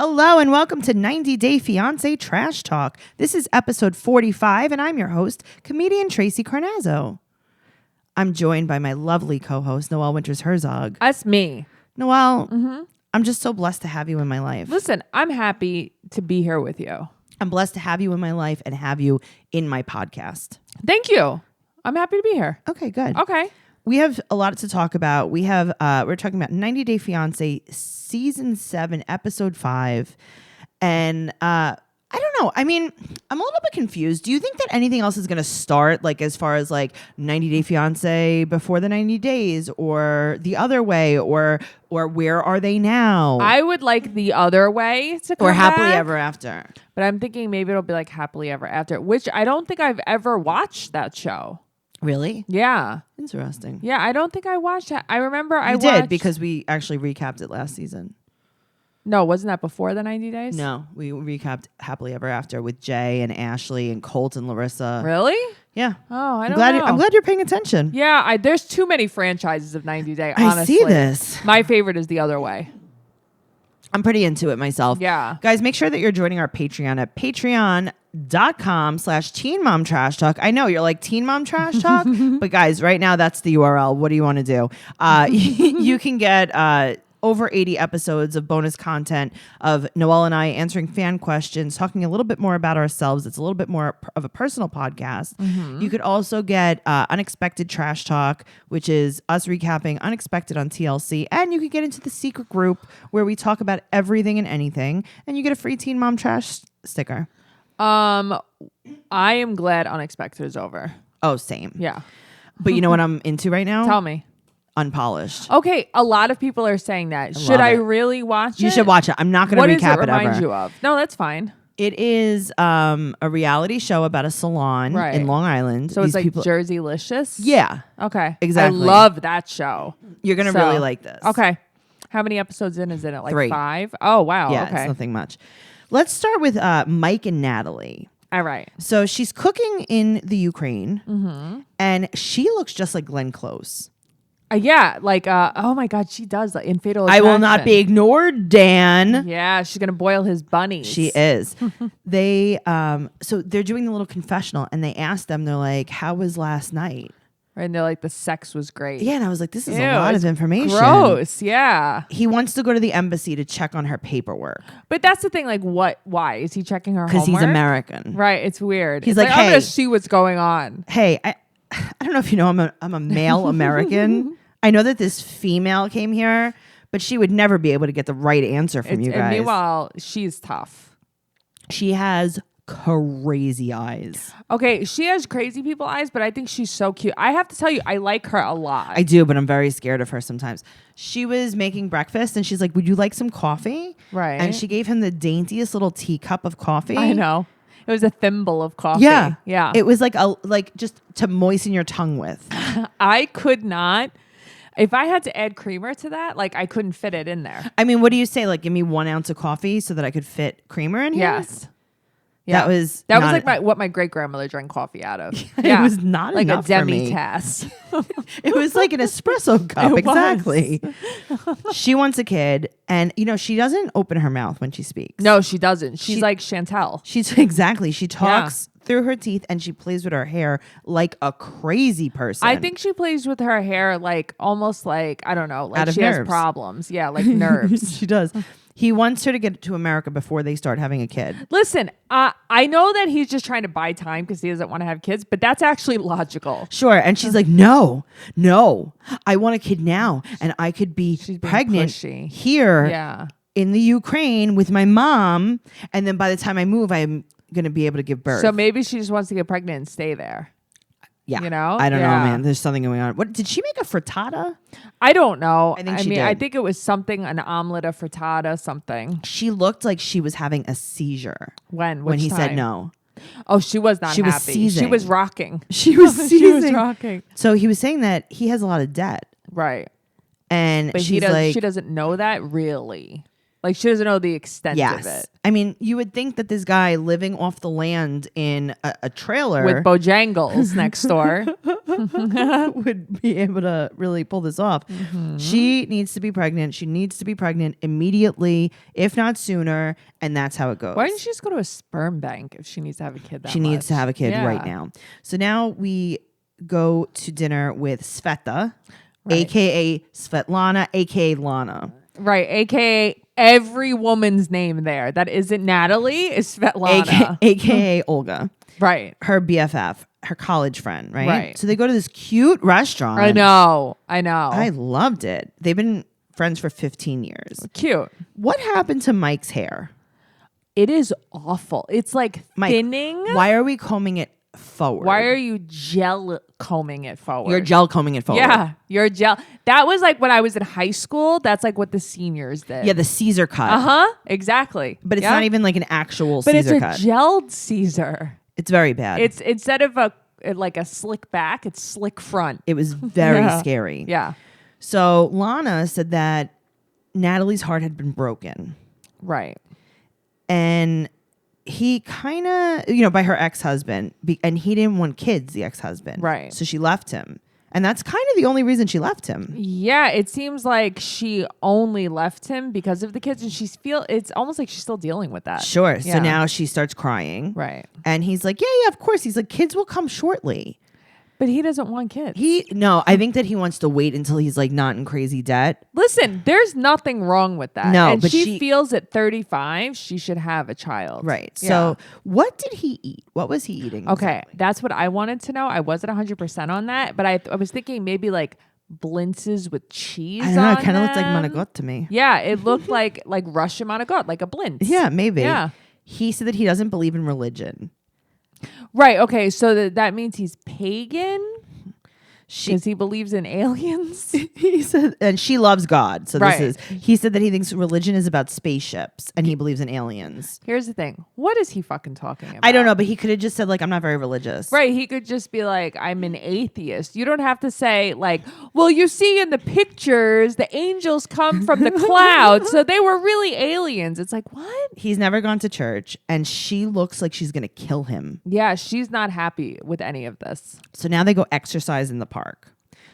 Hello and welcome to 90 Day Fiance Trash Talk. This is episode 45 and I'm your host, comedian Tracy Carnazzo. I'm joined by my lovely co-host, Noelle Herzog. That's me. Noelle, I'm just so blessed to have you in my life. Listen, I'm happy to be here with you. I'm blessed to have you in my life and have you in my podcast. Thank you. I'm happy to be here. Okay, good. Okay. We have a lot to talk about. We're talking about 90 Day Fiance season 7, episode 5. And I don't know. I mean, I'm a little bit confused. Do you think that anything else is going to start, like as far as like 90 Day Fiance before the 90 days or the other way or where are they now? I would like the other way to come or happily back, ever after. but I'm thinking maybe it'll be like happily ever after, which I don't think I've ever watched that show. Really? Yeah. Interesting. Yeah, I don't think I watched it. I remember I You watched... did because we actually recapped it last season. No, wasn't that before the 90 days? No, we recapped Happily Ever After with Jay and Ashley and Colt and Larissa. Really? Yeah. Oh, I don't know. I'm glad you're paying attention. Yeah, there's too many franchises of 90 Day, honestly. I see this. My favorite is The Other Way. I'm pretty into it myself. Yeah. Guys, make sure that you're joining our Patreon at patreon.com/Teen Mom Trash Talk. I know you're like Teen Mom Trash Talk, but guys, right now that's the URL. What do you want to do? You can get over 80 episodes of bonus content of Noelle and I answering fan questions, talking a little bit more about ourselves. It's a little bit more of a personal podcast. You could also get Unexpected Trash Talk, which is us recapping Unexpected on TLC. And you could get into the secret group where we talk about everything and anything. And you get a free Teen Mom Trash sticker. I am glad Unexpected is over. Oh, same. Yeah. But you know what I'm into right now? Tell me. Unpolished. Okay, a lot of people are saying that. Should I really watch it? You should watch it. I'm not going to recap What does it remind ever. you of? No, that's fine. It is a reality show about a salon in Long Island. So it's like Jerseylicious? Yeah. Okay. Exactly. I love that show. You're going to really like this. Okay. How many episodes in is it? Like 3. 5? Oh, wow. Yeah, okay. it's nothing much. Let's start with Mike and Natalie. All right. So she's cooking in the Ukraine, and she looks just like Glenn Close. Yeah, like, oh my God, she does in Fatal Attraction. I will not be ignored, Dan. Yeah, she's going to boil his bunnies. She is. So they're doing the little confessional, and they asked them, they're like, how was last night? And they're like, the sex was great. Yeah, and I was like, this is a lot of information. Gross, yeah. He wants to go to the embassy to check on her paperwork. But that's the thing, like, why? Is he checking her homework? Because he's American. Right, it's weird. He's it's like, hey. I'm going to see what's going on. Hey, I don't know if you know, I'm a male American. I know that this female came here, but she would never be able to get the right answer from you guys. And meanwhile, she's tough. She has crazy eyes. Okay, she has crazy people eyes, but I think she's so cute. I have to tell you, I like her a lot. I do, but I'm very scared of her sometimes. She was making breakfast and she's like, would you like some coffee? Right. And she gave him the daintiest little teacup of coffee. I know. It was a thimble of coffee. Yeah. Yeah. It was like just to moisten your tongue with. I could not. If I had to add creamer to that, like I couldn't fit it in there. I mean, what do you say? Like, give me 1 ounce of coffee so that I could fit creamer in here? Yes. Yeah. That was like what my great grandmother drank coffee out of. It was not like enough a for me. demi-tasse. It was like an espresso cup. Exactly. She wants a kid, and she doesn't open her mouth when she speaks. No, she doesn't. She's like Chantel. She talks through her teeth, and she plays with her hair like a crazy person. I think she plays with her hair like almost like, I don't know, like she nerves. has problems. Yeah, like nerves. She does. He wants her to get to America before they start having a kid. Listen, I know that he's just trying to buy time because he doesn't want to have kids, but that's actually logical. Sure. And she's like, no, I want a kid now. And I could be pregnant here in the Ukraine with my mom. And then by the time I move, I'm going to be able to give birth. So maybe she just wants to get pregnant and stay there. Yeah. I don't know, man. There's something going on. What did she make a frittata? I don't know. I think she did. I think it was something, an omelet, a frittata, something. She looked like she was having a seizure. When he said no. Oh, she was not happy. Was seizing. She was rocking. She was seizing. She was rocking. So he was saying that he has a lot of debt. Right. And but she's like, she doesn't know that really. Like she doesn't know the extent of Yes. it. I mean, you would think that this guy living off the land in a trailer With Bojangles next door. would be able to really pull this off. She needs to be pregnant. She needs to be pregnant immediately, if not sooner. And that's how it goes. Why didn't she just go to a sperm bank if she needs to have a kid She needs to have a kid right now. So now we go to dinner with Sveta, a.k.a. Svetlana, a.k.a. Lana. Right, a.k.a. every woman's name there that isn't Natalie is Svetlana. A.k.a. Olga. Right. Her BFF, her college friend, right? Right. So they go to this cute restaurant. I know. I loved it. They've been friends for 15 years. Cute. What happened to Mike's hair? It is awful. It's like Mike, thinning. why are we combing it forward? Why are you gel combing it forward? You're gel combing it forward. Yeah, you're gel. That was like when I was in high school. That's like what the seniors did. Yeah, the Caesar cut. Uh-huh. Exactly. But it's not even like an actual but Caesar it's a cut. gelled Caesar. It's very bad. It's instead of like a slick back, it's slick front. It was very scary. Yeah. So Lana said that Natalie's heart had been broken. Right. And he kind of, by her ex-husband, and he didn't want kids, the ex-husband. Right. So she left him. And that's kind of the only reason she left him. Yeah, it seems like she only left him because of the kids, and it's almost like she's still dealing with that. Sure. Yeah. So now she starts crying. Right. And he's like, yeah, of course. He's like, kids will come shortly. But he doesn't want kids. No, I think that he wants to wait until he's like not in crazy debt. Listen, there's nothing wrong with that. No, and but she feels at 35 she should have a child. Right. Yeah. So what did he eat? What was he eating? Okay, exactly? that's what I wanted to know. I wasn't 100% on that, but I was thinking maybe like blintzes with cheese. I don't know. It kind of looked like managot to me. Yeah, it looked like Russian managot, like a blintz. Yeah, maybe. Yeah. He said that he doesn't believe in religion. Right. Okay. So that means he's pagan. Because he believes in aliens. He said, and she loves God. So Right. he said that he thinks religion is about spaceships and he believes in aliens. Here's the thing. What is he fucking talking about? I don't know, but he could have just said like, I'm not very religious. Right. He could just be like, I'm an atheist. You don't have to say like, well, you see in the pictures, the angels come from the clouds. So they were really aliens. It's like, what? He's never gone to church and she looks like she's going to kill him. Yeah. She's not happy with any of this. So now they go exercise in the park.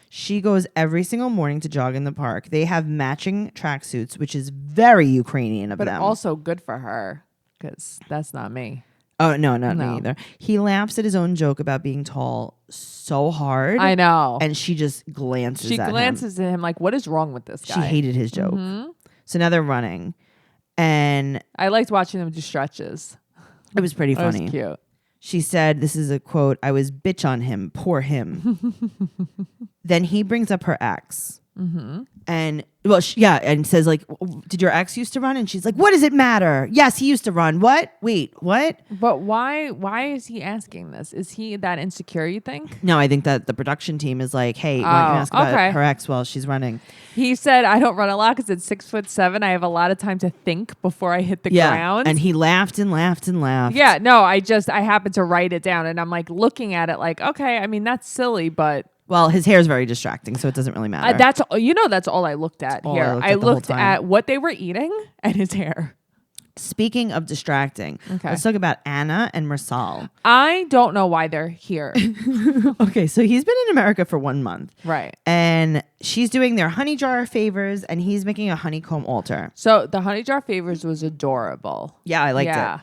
She goes every single morning to jog in the park. They have matching tracksuits, which is very Ukrainian of But them. also good for her because that's not me. Oh, no, not No. me either. He laughs at his own joke about being tall so hard. I know. And she just glances She at glances at him like, what is wrong with this guy? She hated his joke. Mm-hmm. So now they're running. And I liked watching them do stretches. it was pretty That funny. was cute. She said, this is a quote, I was bitch on him, poor him. Then he brings up her ex. Mm-hmm. And and says like, did your ex used to run? And she's like, what does it matter? Yes, he used to run. What? Wait, what? But why is he asking this? Is he that insecure, you think? No, I think that the production team is like, hey, why don't you ask about her ex while she's running? He said, I don't run a lot because it's 6'7". I have a lot of time to think before I hit the ground. And he laughed and laughed and laughed. Yeah, no, I happened to write it down and I'm like looking at it like, okay, I mean, that's silly, but well, his hair is very distracting, so it doesn't really matter. that's all I looked at here. I looked at what they were eating and his hair. Speaking of distracting, let's talk about Anna and Marsal. I don't know why they're here. Okay, so he's been in America for 1 month. Right. And she's doing their honey jar favors and he's making a honeycomb altar. So the honey jar favors was adorable. Yeah, I liked it.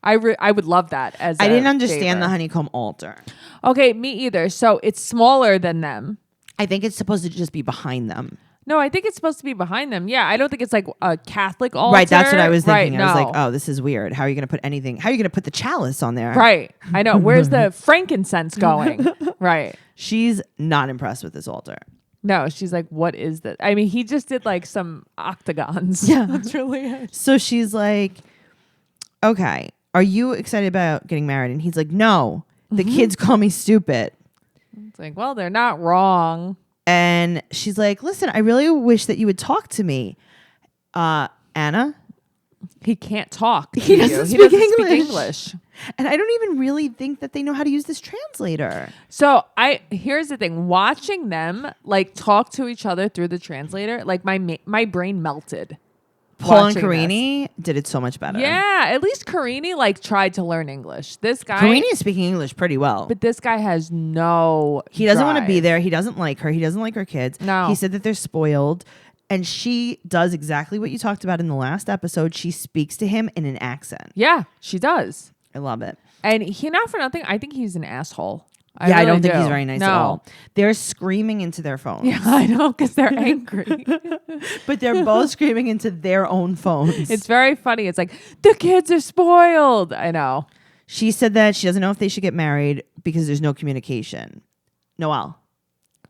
I would love that as I didn't understand favor. the honeycomb altar. Okay, me either. So it's smaller than them. I think it's supposed to just be behind them. No, I think it's supposed to be behind them. Yeah, I don't think it's like a Catholic altar. Right, that's what I was thinking. Right, I was no. like, oh, this is weird. How are you going to put anything? How are you going to put the chalice on there? Right. I know. Where's the frankincense going? Right. She's not impressed with this altar. No, she's like, what is this? I mean, he just did like some octagons. Yeah. That's really it. So she's like, okay, are you excited about getting married? And he's like, no, the kids call me stupid. It's like, well, they're not wrong. And she's like, listen, I really wish that you would talk to me. Anna? He can't talk. He doesn't speak English. English. And I don't even really think that they know how to use this translator. So here's the thing. Watching them like talk to each other through the translator, like my brain melted. Paul and watching Karini did it so much better. this. Yeah, at least Karini like tried to learn English. This guy, Karini is speaking English pretty well. but this guy has no. He doesn't want to be drive. there. He doesn't like her. He doesn't like her kids. No. He said that they're spoiled. And she does exactly what you talked about in the last episode. She speaks to him in an accent. Yeah, she does. I love it. And he, not for nothing, I think he's an asshole. I really don't think do. he's very nice at all. They're screaming into their phones. Yeah, I know, because they're angry. But they're both screaming into their own phones. It's very funny. It's like, the kids are spoiled. I know. She said that she doesn't know if they should get married because there's no communication. Noelle.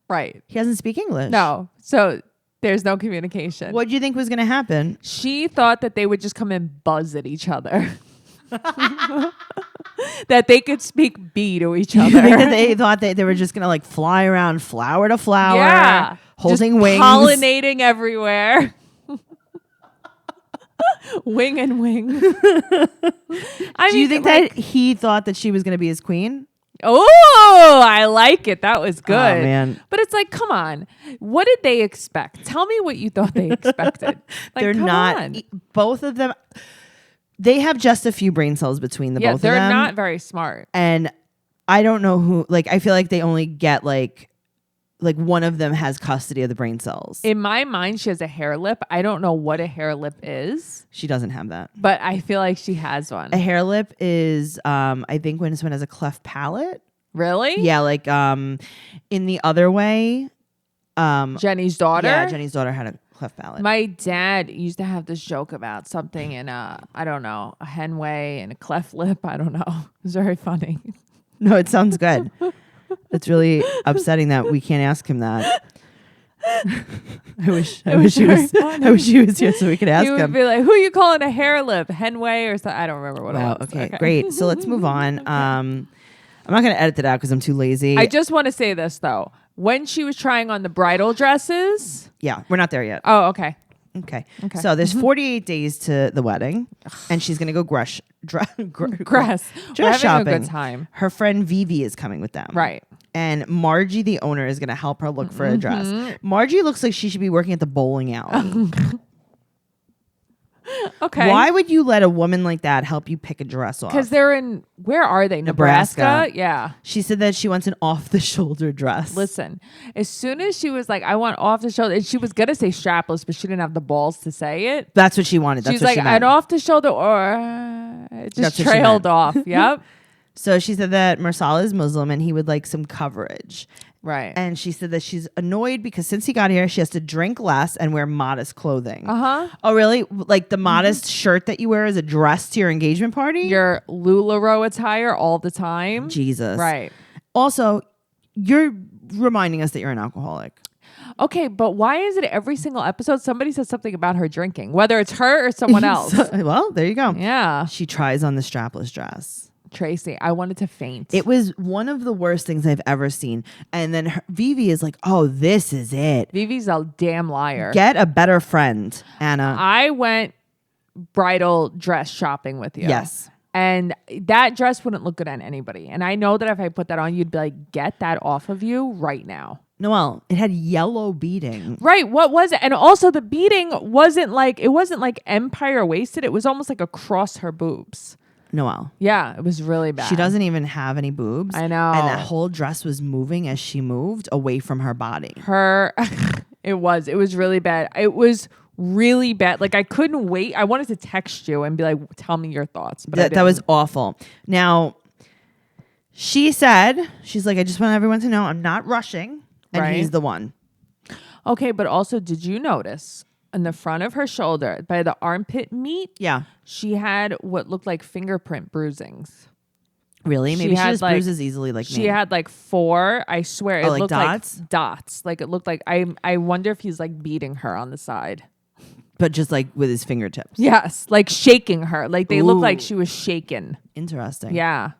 Right. He doesn't speak English. No. So there's no communication. What do you think was going to happen? She thought that they would just come and buzz at each other. That they could speak B to each other. They thought they were just going to like fly around flower to flower. Yeah. Holding just wings. Pollinating everywhere. Wing and wing. Do you think that he thought that she was going to be his queen? Oh, I like it. That was good. Oh, man. But it's like, come on. What did they expect? Tell me what you thought they expected. Like, They're come not. on. Both of them. They have just a few brain cells between the both of them. They're not very smart. And I don't know who. Like, I feel like they only get like one of them has custody of the brain cells. In my mind, she has a hair lip. I don't know what a hair lip is. She doesn't have that. But I feel like she has one. A hair lip is, I think, when someone has a cleft palate. Really? Yeah, like in The Other Way. Jenny's daughter? Yeah, Jenny's daughter had a cleft palate. My dad used to have this joke about something in I don't know, a henway and a cleft lip. I don't know. It was very funny. No, it sounds good. It's really upsetting that we can't ask him that. I wish he was here so we could ask He would him. be like, "Who you calling a hair lip? Henway or something?" I don't remember what Wow. it was. Okay, great. So let's move on. I'm not going to edit it out because I'm too lazy. I just want to say this though. When she was trying on the bridal dresses. Yeah, we're not there yet. Oh, okay. Okay. So there's 48 days to the wedding, and she's going to go dress We're having shopping. a good time. Her friend Vivi is coming with them. Right. And Margie, the owner, is going to help her look for a dress. Margie looks like she should be working at the bowling alley. Okay. Why would you let a woman like that help you pick a dress off? Because they're in, where are they? Nebraska? Yeah. She said that she wants an off-the-shoulder dress. Listen, as soon as she was like, I want off the shoulder, and she was going to say strapless, but she didn't have the balls to say it. That's what she wanted. That's She's what like, she meant. an off the shoulder, or it That's just what she trailed meant. off. Yep. So she said that Marsala is Muslim and he would like some coverage. Right. And she said that she's annoyed because since he got here, she has to drink less and wear modest clothing. Uh-huh. Oh, really? Like the modest shirt that you wear as a dress to your engagement party? Your LuLaRoe attire all the time. Jesus. Right. Also, you're reminding us that you're an alcoholic. Okay, but why is it every single episode somebody says something about her drinking, whether it's her or someone else? Well, there you go. Yeah. She tries on the strapless dress. Tracy, I wanted to faint. It was one of the worst things I've ever seen. And then Vivi is like, oh, this is it. Vivi's a damn liar. Get a better friend, Anna. I went bridal dress shopping with you. Yes. And that dress wouldn't look good on anybody. And I know that if I put that on, you'd be like, get that off of you right now. Noelle, it had yellow beading. Right. What was it? And also the beading wasn't like empire waisted. It was almost like across her boobs. Noelle. Yeah, it was really bad. She doesn't even have any boobs. I know. And that whole dress was moving as she moved away from her body. It was really bad. It was really bad. Like I couldn't wait. I wanted to text you and be like, tell me your thoughts. But That was awful. Now, she's like, I just want everyone to know I'm not rushing. And Right. he's the one. Okay, but also, did you notice on the front of her shoulder, by the armpit meat, Yeah. she had what looked like fingerprint bruisings. Really? Maybe she had, just like- bruises easily like She me. had like 4. I swear, it like looked dots? like dots. Like it looked like I wonder if he's like beating her on the side. But just like with his fingertips. Yes, like shaking her. Like they look like Ooh. she was shaken. Interesting. Yeah,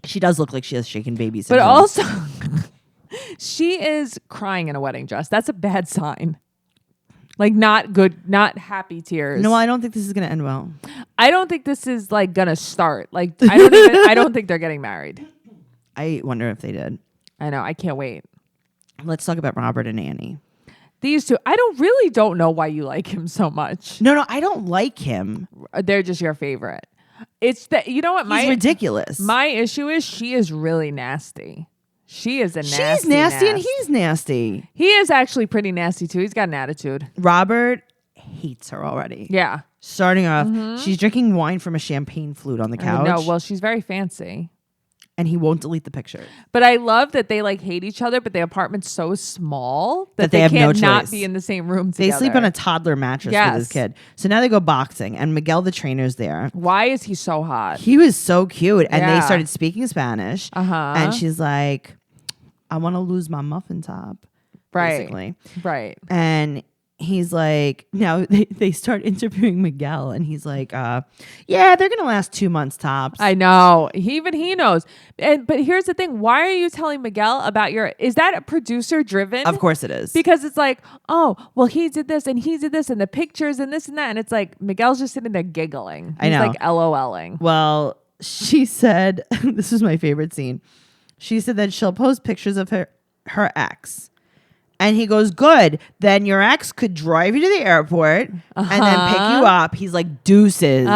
She does look like she has shaken baby but syndrome. also she is crying in a wedding dress. That's a bad sign. Like not good, not happy tears. No, I don't think this is going to end well. I don't think this is like gonna start. Like I don't think they're getting married. I wonder if they did. I know. I can't wait. Let's talk about Robert and Annie. These two, I don't know why you like him so much. No, I don't like him. They're just your favorite. It's that, you know what? He's ridiculous. My issue is she is really nasty. She is a nasty. She's nasty and he's nasty. He is actually pretty nasty too. He's got an attitude. Robert hates her already. Yeah. Starting off, she's drinking wine from a champagne flute on the couch. No, well, she's very fancy. And he won't delete the picture. But I love that they like hate each other, but the apartment's so small that they have can't no not choice. be in the same room together. They sleep on a toddler mattress with his kid. So now they go boxing, and Miguel, the trainer's there. Why is he so hot? He was so cute. And Yeah. they started speaking Spanish. And she's like, I want to lose my muffin top. Right. Basically. Right. And he's like, now they start interviewing Miguel, and he's like, yeah, they're gonna last 2 months tops. I know. Even he knows. But here's the thing: why are you telling Miguel about is that a producer driven? Of course it is. Because it's like, oh, well, he did this and he did this and the pictures and this and that, and it's like Miguel's just sitting there giggling. I know. He's like LOLing. Well, she said, this is my favorite scene. She said that she'll post pictures of her ex. And he goes, good. Then your ex could drive you to the airport and then pick you up. He's like, deuces.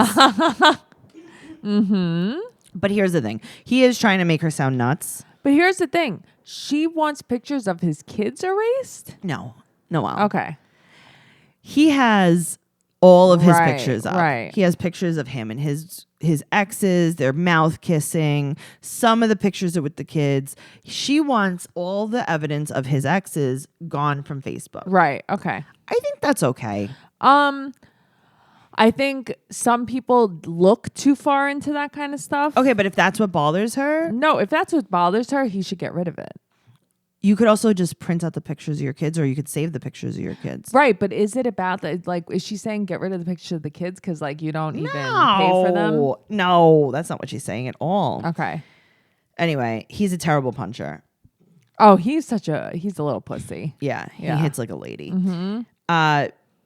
But here's the thing. He is trying to make her sound nuts. But here's the thing: she wants pictures of his kids erased. No. Noelle. Okay. He has all of his Right, pictures up. right. He has pictures of him and his exes, their mouth kissing. Some of the pictures are with the kids. She wants all the evidence of his exes gone from Facebook. Right. Okay. I think that's okay. I think some people look too far into that kind of stuff. Okay, but if that's what bothers her, No, if that's what bothers her, he should get rid of it. you could also just print out the pictures of your kids, or you could save the pictures of your kids. Right, but is it about like is she saying get rid of the picture of the kids because like you don't even pay for them? No, that's not what she's saying at all. Okay. Anyway, he's a terrible puncher. Oh, he's a little pussy. Yeah, he Yeah. hits like a lady.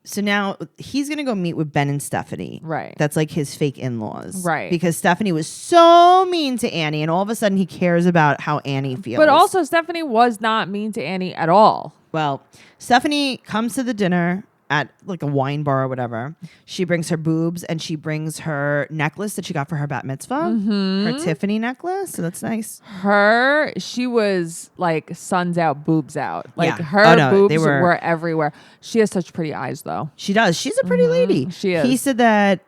So now he's going to go meet with Ben and Stephanie. Right. That's like his fake in-laws. Right. Because Stephanie was so mean to Annie, and all of a sudden he cares about how Annie feels. But also Stephanie was not mean to Annie at all. Well, Stephanie comes to the dinner at like a wine bar or whatever. She brings her boobs and she brings her necklace that she got for her bat mitzvah, her Tiffany necklace. So that's nice. She was like suns out, boobs out. Like Yeah. her Oh, no, boobs they were everywhere. She has such pretty eyes though. She does. She's a pretty lady. She is. He said that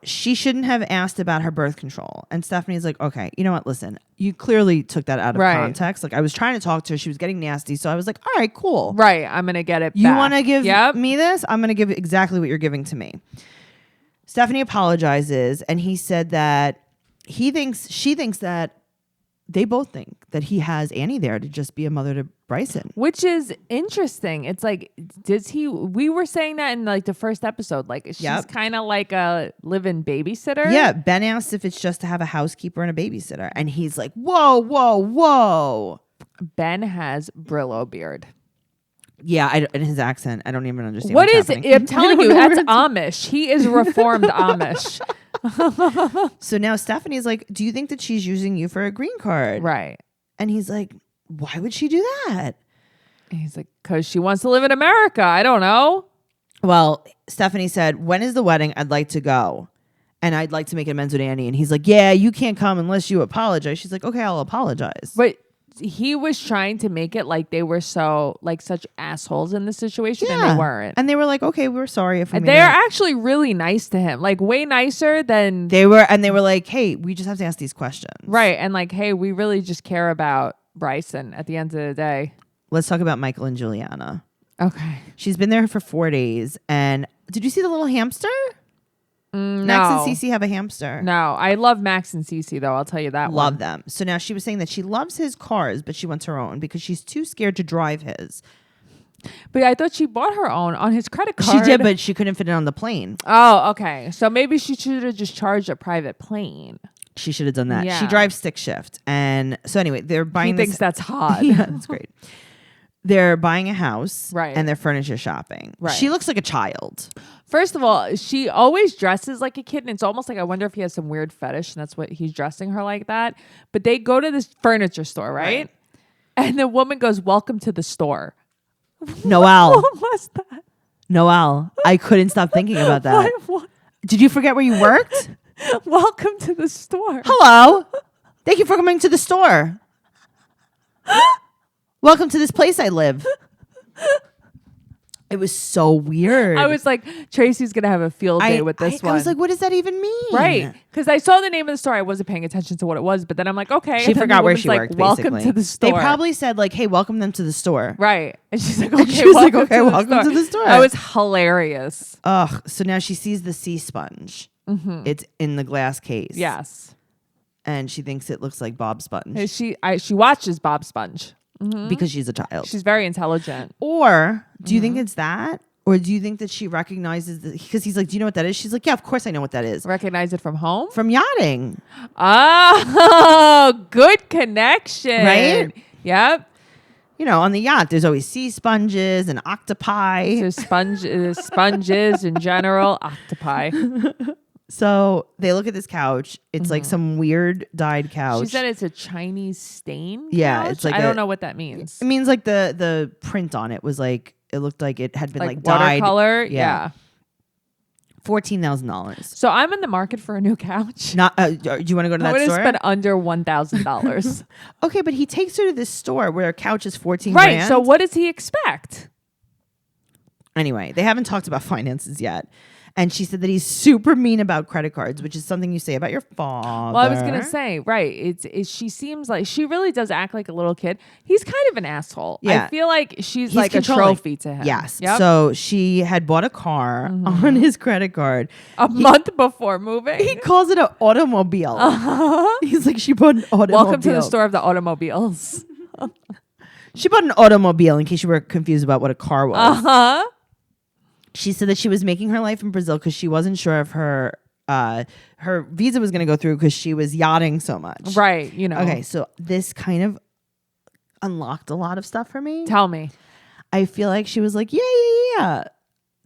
she shouldn't have asked about her birth control. And Stephanie's like, okay, you know what? Listen, you clearly took that out of Right. context. Like I was trying to talk to her. She was getting nasty. So I was like, all right, cool. Right. I'm going to get it You back. want to give Yep. me this? I'm going to give exactly what you're giving to me. Stephanie apologizes, and he said that she thinks that they both think that he has Annie there to just be a mother to Bryson. Which is interesting. It's like, we were saying that in like the first episode, like she's Yep. kind of like a live-in babysitter. Yeah, Ben asked if it's just to have a housekeeper and a babysitter, and he's like, whoa, whoa, whoa. Ben has Brillo beard. Yeah, in his accent, I don't even understand. What what's is it? happening. I'm telling you, that's Amish. He is reformed Amish. So now Stephanie's like, do you think that she's using you for a green card? Right. And he's like, why would she do that? He's like, because she wants to live in America. I don't know. Well, Stephanie said, when is the wedding? I'd like to go. And I'd like to make amends with Annie. And he's like, yeah, you can't come unless you apologize. She's like, okay, I'll apologize. But he was trying to make it like they were such assholes in this situation, and they weren't. And they were like, okay, we're sorry if we made They're that. actually really nice to him, like way nicer than They were like, hey, we just have to ask these questions. right. And like, hey, we really just care about Bryson at the end of the day. Let's talk about Michael and Juliana. Okay. She's been there for 4 days. And did you see the little hamster? Max and Cece have a hamster. No, I love Max and Cece though. I'll tell you that. Love them. So now she was saying that she loves his cars, but she wants her own because she's too scared to drive his. But I thought she bought her own on his credit card. She did, but she couldn't fit it on the plane. Oh, okay. So maybe she should have just charged a private plane. She should have done that. Yeah. She drives stick shift. And so anyway, they're buying He thinks that's hot. Yeah, that's great. They're buying a house, Right. and they're furniture shopping. Right. She looks like a child. First of all, she always dresses like a kid, and it's almost like I wonder if he has some weird fetish, and that's what he's dressing her like that. But they go to this furniture store, right? And the woman goes, "Welcome to the store." Noelle. What was that? Noelle. I couldn't stop thinking about that. What? Did you forget where you worked? Welcome to the store. Hello. Thank you for coming to the store. Welcome to this place I live. It was so weird. I was like, Tracy's going to have a field day with this one. I was like, what does that even mean? Right. Because I saw the name of the store. I wasn't paying attention to what it was. But then I'm like, okay. She forgot where she like, worked, welcome basically. to the store. They probably said like, hey, welcome them to the store. Right. And she's like, okay, She was like, okay, welcome to the store. That was hilarious. Ugh. So now she sees the sea sponge. Mm-hmm. It's in the glass case. Yes. And she thinks it looks like Bob Sponge. She watches Bob Sponge. Because she's a child. She's very intelligent. Or do you think it's that? Or do you think that she recognizes because he's like, do you know what that is? She's like, yeah, of course I know what that is. Recognize it from home? From yachting. Oh, good connection. Right? Yep. You know, on the yacht, there's always sea sponges and octopi. There's sponges in general, octopi. So they look at this couch. It's like some weird dyed couch. She said it's a Chinese stain. Yeah, couch? it's like I don't know what that means. It means like the print on it was like, it looked like it had been like watercolor. dyed. Yeah. $14,000. So I'm in the market for a new couch. Not. Do you want to go to I that would have store? spent under $1,000. Okay, but he takes her to this store where a couch is $14,000. Right. So what does he expect? Anyway, they haven't talked about finances yet. And she said that he's super mean about credit cards, which is something you say about your father. Well, I was gonna say, right? It's she seems like she really does act like a little kid. He's kind of an asshole. Yeah. I feel like she's He's like controlling. a trophy to him. Yes. Yep. So she had bought a car on his credit card. A month before moving. He calls it an automobile. He's like, she bought an automobile. Welcome to the store of the automobiles. She bought an automobile, in case you were confused about what a car was. She said that she was making her life in Brazil because she wasn't sure if her visa was going to go through because she was yachting so much. Right. You know. Okay, so this kind of unlocked a lot of stuff for me. Tell me. I feel like she was like, yeah.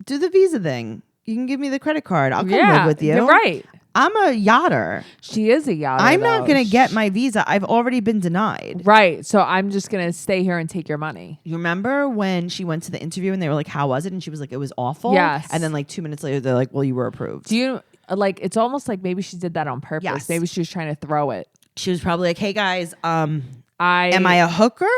Do the visa thing. You can give me the credit card. I'll come live with you. You're right. I'm a yachter. She is a yachter. I'm not going to get my visa. I've already been denied. Right. So I'm just going to stay here and take your money. You remember when she went to the interview and they were like, how was it? And she was like, it was awful. Yes. And then like 2 minutes later, they're like, well, you were approved. Do you like, it's almost like maybe she did that on purpose. Yes. Maybe she was trying to throw it. She was probably like, hey guys, am I a hooker?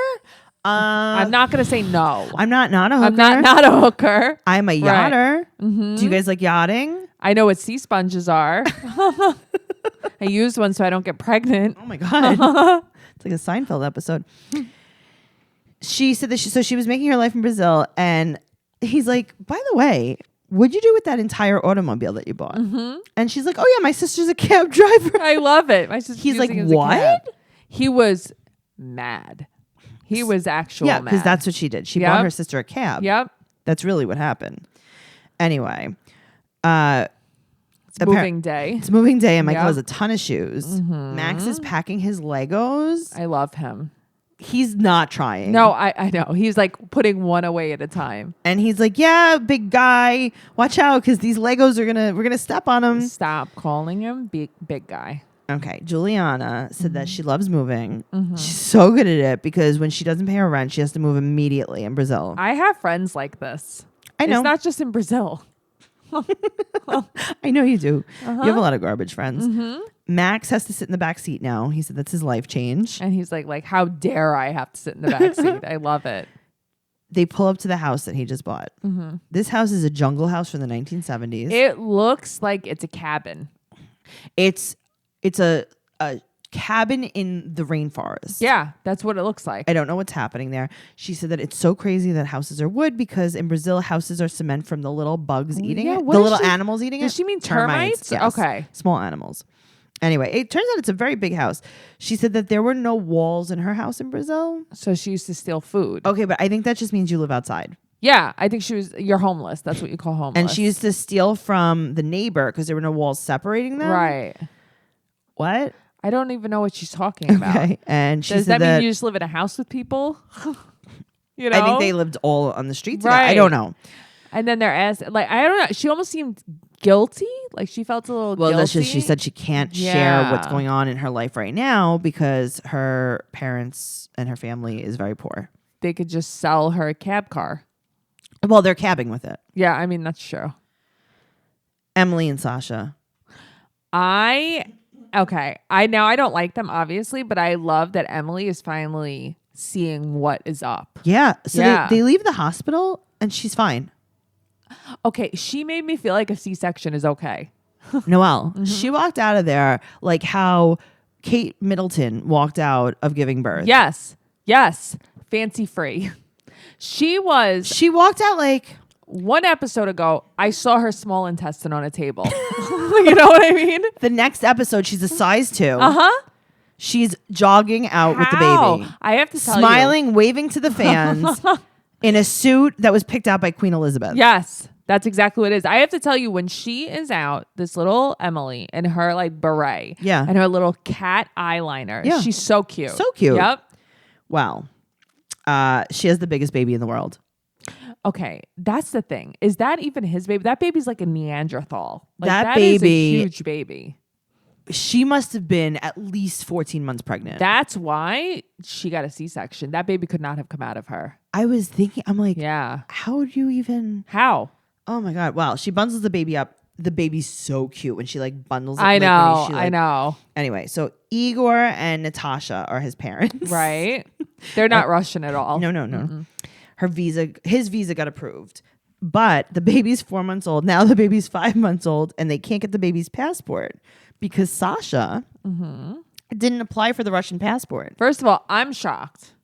I'm not going to say no. I'm not a hooker. I'm not a hooker. I'm a yachter. Right. Mm-hmm. Do you guys like yachting? I know what sea sponges are. I used one so I don't get pregnant. Oh my God. It's like a Seinfeld episode. She said that she was making her life in Brazil, and he's like, by the way, what'd you do with that entire automobile that you bought? Mm-hmm. And she's like, oh yeah, my sister's a cab driver. I love it. My sister's He's like, using it as a what? cab. He was mad. He was actual Yeah, mad. because that's what she did. She bought her sister a cab. Yep. That's really what happened. Anyway, it's moving day. It's moving day, and Michael has a ton of shoes. Mm-hmm. Max is packing his Legos. I love him. He's not trying. No, I know. He's like putting one away at a time. And he's like, yeah, big guy, watch out, because these Legos we're gonna step on them. Stop calling him big guy. Okay, Juliana said that she loves moving. She's so good at it because when she doesn't pay her rent, she has to move immediately in Brazil. I have friends like this. I know. It's not just in Brazil. I know you do. You have a lot of garbage friends. Max has to sit in the back seat now. He said that's his life change. And he's like, how dare I have to sit in the back seat? I love it. They pull up to the house that he just bought. This house is a jungle house from the 1970s. It looks like it's a cabin. It's a cabin in the rainforest. Yeah, that's what it looks like. I don't know what's happening there. She said that it's so crazy that houses are wood because in Brazil, houses are cement from the little bugs eating it. The little animals eating it. Does she mean termites? Yes. Okay. Small animals. Anyway, it turns out it's a very big house. She said that there were no walls in her house in Brazil. So she used to steal food. Okay, but I think that just means you live outside. Yeah, I think you're homeless. That's what you call homeless. And she used to steal from the neighbor because there were no walls separating them. Right. What? I don't even know what she's talking about. Okay. And she Does said that mean you just live in a house with people? You know? I think they lived all on the streets. Right. I don't know. And then they're asked, like, I don't know. She almost seemed guilty. Like she felt a little guilty. That's just, she said she can't share what's going on in her life right now because her parents and her family is very poor. they could just sell her a cab car. Well, they're cabbing with it. Yeah, I mean, that's true. Emily and Sasha. I don't like them, obviously, but I love that Emily is finally seeing what is up. Yeah. So Yeah. They leave the hospital and she's fine. Okay, she made me feel like a C-section is okay. Noelle, she walked out of there like how Kate Middleton walked out of giving birth. Yes. Fancy free. She walked out like... One episode ago, I saw her small intestine on a table. You know what I mean? The next episode, she's a size 2. Uh-huh. She's jogging out with the How? baby. I have to tell Smiling, waving to the fans in a suit that was picked out by Queen Elizabeth. Yes, that's exactly what it is. I have to tell you, when she is out, this little Emily in her like beret and her little cat eyeliner, she's so cute. So cute. Yep. Wow. She has the biggest baby in the world. Okay, that's the thing. Is that even his baby? That baby's like a Neanderthal. Like, that baby is a baby, huge baby. She must have been at least 14 months pregnant. That's why she got a C-section. That baby could not have come out of her. I was thinking, I'm like, yeah. How do you even? How? Oh my God. Wow. She bundles the baby up. The baby's so cute when she like bundles it. I know. She, I know. Anyway, so Igor and Natasha are his parents. Right. They're not Russian at all. No. Mm-mm. His visa got approved, but the baby's 4 months old. Now the baby's 5 months old and they can't get the baby's passport because Sasha didn't apply for the Russian passport. First of all, I'm shocked,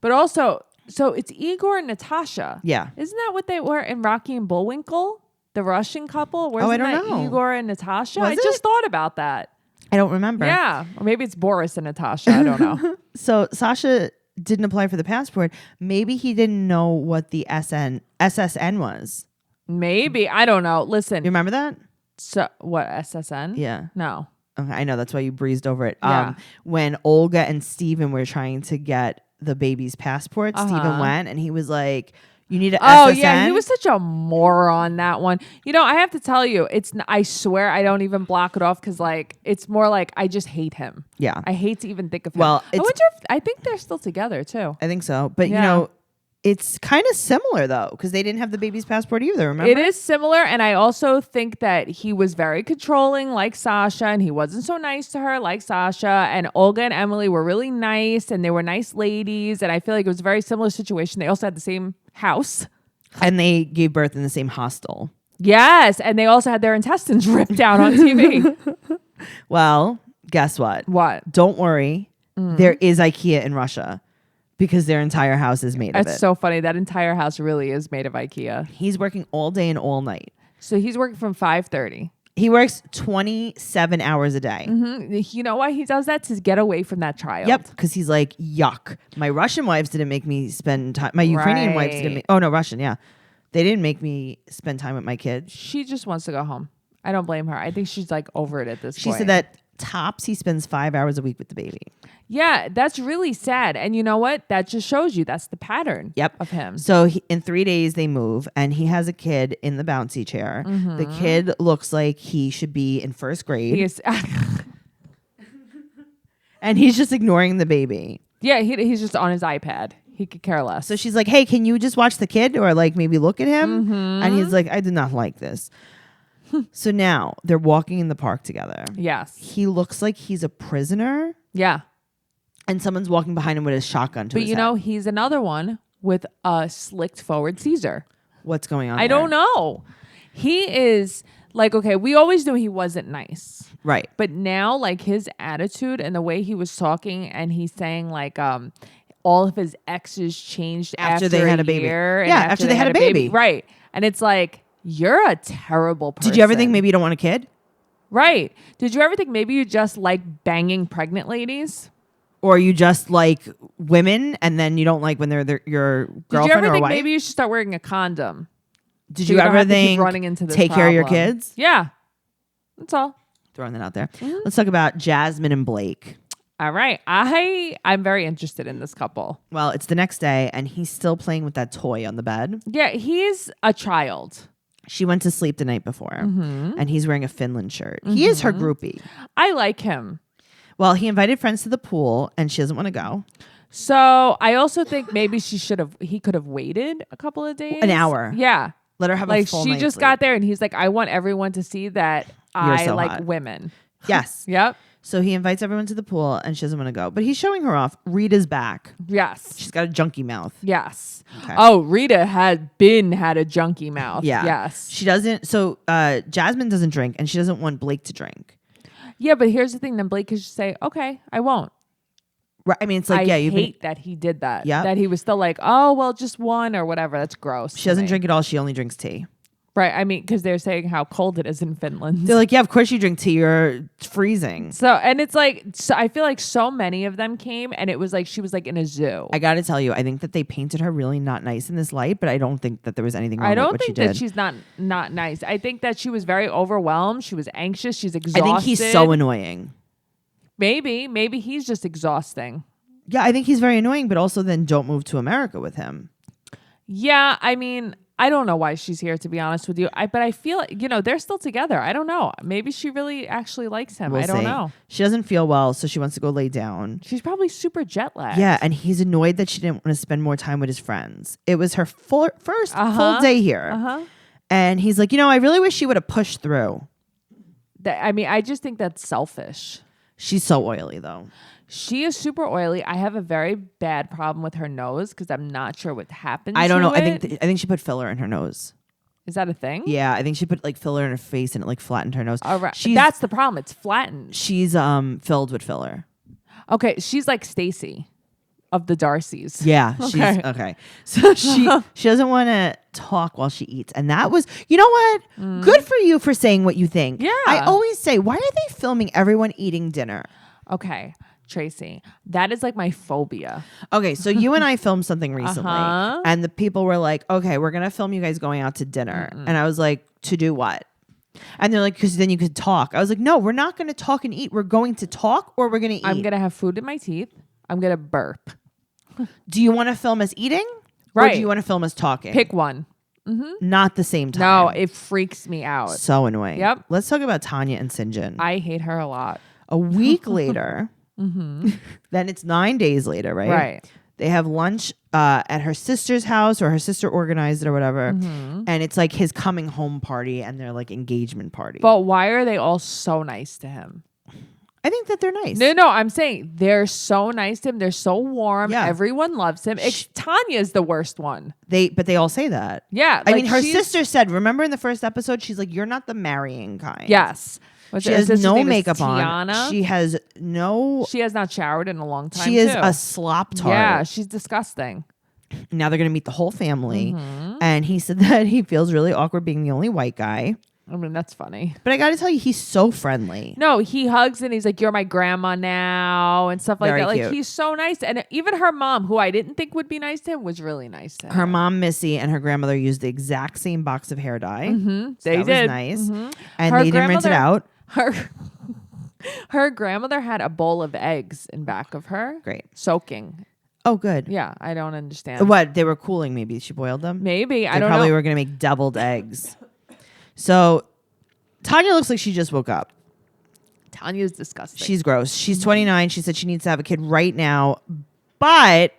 but also, so it's Igor and Natasha. Yeah. Isn't that what they were in Rocky and Bullwinkle? The Russian couple? I don't know. Igor and Natasha? Was I it? just thought about that. I don't remember. Yeah. Or maybe it's Boris and Natasha. I don't know. So Sasha didn't apply for the passport. Maybe he didn't know what the SSN was. Maybe. I don't know. Listen. You remember that? So what, SSN? Yeah. No. Okay, I know. That's why you breezed over it. Yeah. When Olga and Steven were trying to get the baby's passport, Steven went and he was like, you need an SSN? Oh, yeah. He was such a moron, that one. You know, I have to tell you, I swear I don't even block it off because, like, it's more like I just hate him. Yeah. I hate to even think of him. Well, I think they're still together, too. I think so. But, you know, it's kind of similar, though, because they didn't have the baby's passport either, remember? It is similar, and I also think that he was very controlling like Sasha, and he wasn't so nice to her like Sasha, and Olga and Emily were really nice, and they were nice ladies, and I feel like it was a very similar situation. They also had the same house. And they gave birth in the same hostel. Yes, and they also had their intestines ripped out on TV. Well, guess what? What? Don't worry. There is IKEA in Russia because their entire house is made of it. That's so funny. That entire house really is made of IKEA. He's working all day and all night. So he's working from 5:30. He works 27 hours a day. You know why he does that? To get away from that child. Yep, because he's like, yuck. My Russian wives didn't make me spend time. My Ukrainian wives didn't make... Oh, no, Russian, yeah. They didn't make me spend time with my kids. She just wants to go home. I don't blame her. I think she's like over it at this point. She said that tops he spends 5 hours a week with the baby. Yeah, that's really sad. And you know what? That just shows you that's the pattern of him. So in 3 days they move and he has a kid in the bouncy chair. The kid looks like he should be in first grade. He is, and he's just ignoring the baby. Yeah, he's just on his iPad. He could care less. So she's like, hey, can you just watch the kid or like maybe look at him? And he's like, I do not like this. So now they're walking in the park together. Yes. He looks like he's a prisoner. Yeah. And someone's walking behind him with his shotgun to But his you head. know, he's another one with a slicked forward Caesar. What's going on I don't know. He is like, okay, we always knew he wasn't nice. Right. But now like his attitude and the way he was talking and he's saying like all of his exes changed after they had a baby. Year and Yeah, after they had a baby. Right. And it's like, you're a terrible person. Did you ever think maybe you don't want a kid? Right. Did you ever think maybe you just like banging pregnant ladies? Or you just like women and then you don't like when they're your girlfriend Did you ever or think wife? maybe you should start wearing a condom? Did so you don't ever have to keep think running into this take care of your problem? kids? Yeah. That's all. Throwing that out there. Let's talk about Jasmine and Blake. All right. I'm very interested in this couple. Well, it's the next day and he's still playing with that toy on the bed. Yeah, he's a child. She went to sleep the night before and he's wearing a Finland shirt. He is her groupie. I like him. Well, he invited friends to the pool and she doesn't want to go. So I also think maybe he could have waited a couple of days. An hour. Yeah. Let her have a Like full she night's just sleep. got there and he's like, I want everyone to see that I so like hot. women. Yes. Yep. So he invites everyone to the pool and she doesn't want to go. But he's showing her off. Rita's back. Yes. She's got a junky mouth. Yes. Okay. Oh, Rita had a junky mouth. Yeah. Yes. She doesn't. So Jasmine doesn't drink and she doesn't want Blake to drink. Yeah, but here's the thing. Then Blake could just say, okay, I won't. Right. I mean, it's like, I hate that he did that. Yep. That he was still like, oh, well, just one or whatever. That's gross. She doesn't drink at all. She only drinks tea. Right. I mean, because they're saying how cold it is in Finland. They're like, yeah, of course you drink tea. You're freezing. So, and it's like, so I feel like so many of them came and it was like she was like in a zoo. I got to tell you, I think that they painted her really not nice in this light, but I don't think that there was anything wrong I with don't what she think did. that she's not nice. I think that she was very overwhelmed. She was anxious. She's exhausted. I think he's so annoying. Maybe he's just exhausting. Yeah, I think he's very annoying, but also then don't move to America with him. Yeah, I mean, I don't know why she's here, to be honest with you. But I feel, they're still together. I don't know. Maybe she really actually likes him. We'll I don't see. know. She doesn't feel well, so she wants to go lay down. She's probably super jet lagged. Yeah, and he's annoyed that she didn't want to spend more time with his friends. It was her first full day here. And he's like, I really wish she would have pushed through. I just think that's selfish. She's so oily, though. She is super oily. I have a very bad problem with her nose because I'm not sure what happened. I don't know. I think she put filler in her nose. Is that a thing? Yeah, I think she put like filler in her face and it like flattened her nose. All right. That's the problem. It's flattened. She's filled with filler. Okay, she's like Stacy of the Darcys. Yeah, she's okay. So she doesn't want to talk while she eats, and that was, you know what? Good for you for saying what you think. Yeah. I always say, why are they filming everyone eating dinner? Okay, Tracy, that is like my phobia. Okay, so you and I filmed something recently, and the people were like, okay, we're going to film you guys going out to dinner. And I was like, to do what? And they're like, because then you could talk. I was like, no, we're not going to talk and eat. We're going to talk or we're going to eat. I'm going to have food in my teeth. I'm going to burp. Do you want to film us eating? Right. Or do you want to film us talking? Pick one. Not the same time. No, it freaks me out. So annoying. Yep. Let's talk about Tanya and Sinjin. I hate her a lot. A week later, then it's 9 days later, right? Right. They have lunch at her sister's house, or her sister organized it or whatever. And it's like his coming home party and their like engagement party. But why are they all so nice to him? I think that they're nice. No, I'm saying they're so nice to him. They're so warm. Yeah. Everyone loves him. Tanya's the worst one. But they all say that. Yeah. I mean, her sister said, remember in the first episode, she's like, you're not the marrying kind. Yes. She has no makeup on. She has not showered in a long time. She is a slop tart. Yeah, she's disgusting. Now they're going to meet the whole family. And he said that he feels really awkward being the only white guy. I mean, that's funny. But I got to tell you, he's so friendly. No, he hugs and he's like, you're my grandma now and stuff like Very that. cute. Like, he's so nice. And even her mom, who I didn't think would be nice to him, was really nice to him. Her mom, Missy, and her grandmother used the exact same box of hair dye. They that did. was nice. And Her they didn't rinse it out. Her grandmother had a bowl of eggs in back of her. Great. Soaking. Oh, good. Yeah, I don't understand. What? They were cooling, maybe. She boiled them? Maybe. I They don't probably know. were going to make deviled eggs. So Tanya looks like she just woke up. Tanya's disgusting. She's gross. She's 29. She said she needs to have a kid right now. But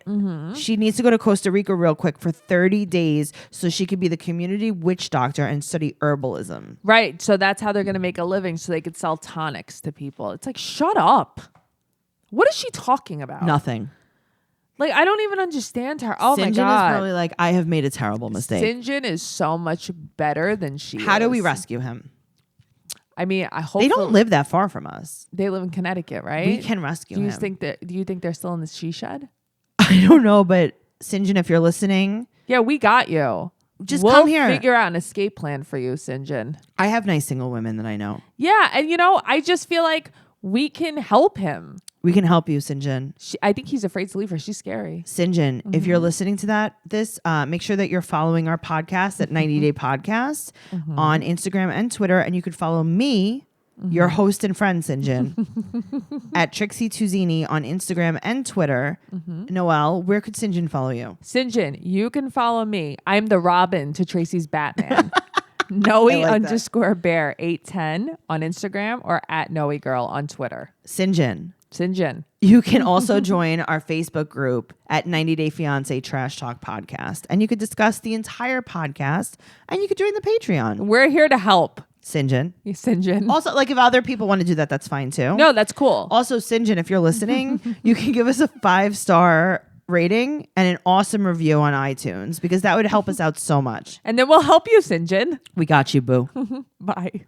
she needs to go to Costa Rica real quick for 30 days so she could be the community witch doctor and study herbalism. Right. So that's how they're going to make a living so they could sell tonics to people. It's like, shut up. What is she talking about? Nothing. Like, I don't even understand her. Oh, my Sinjin God. is probably like, I have made a terrible mistake. Sinjin is so much better than she is. How do we rescue him? I mean, I hope They don't live that far from us. They live in Connecticut, right? We can rescue do you him. Do you think they're still in the she shed? I don't know, but Sinjin, if you're listening, Yeah, we got you. just We'll come here. Figure out an escape plan for you, Sinjin. I have nice single women that I know. Yeah, and I just feel like we can help him. We can help you, Sinjin. I think he's afraid to leave her. She's scary. Sinjin, if you're listening to this, make sure that you're following our podcast at 90 Day Podcast on Instagram and Twitter. And you could follow me, your host and friend, Sinjin, at Trixie Tuzini on Instagram and Twitter. Noelle, where could Sinjin follow you? Sinjin, you can follow me. I'm the Robin to Tracy's Batman. Noe like _bear 810 on Instagram or at Noe Girl on Twitter. Sinjin, Sinjin. You can also join our Facebook group at 90 Day Fiance Trash Talk Podcast. And you could discuss the entire podcast and you could join the Patreon. We're here to help. Sinjin. Sinjin. Also, like if other people want to do that, that's fine too. No, that's cool. Also, Sinjin, if you're listening, you can give us a 5-star rating and an awesome review on iTunes because that would help us out so much. And then we'll help you, Sinjin. We got you, boo. Bye.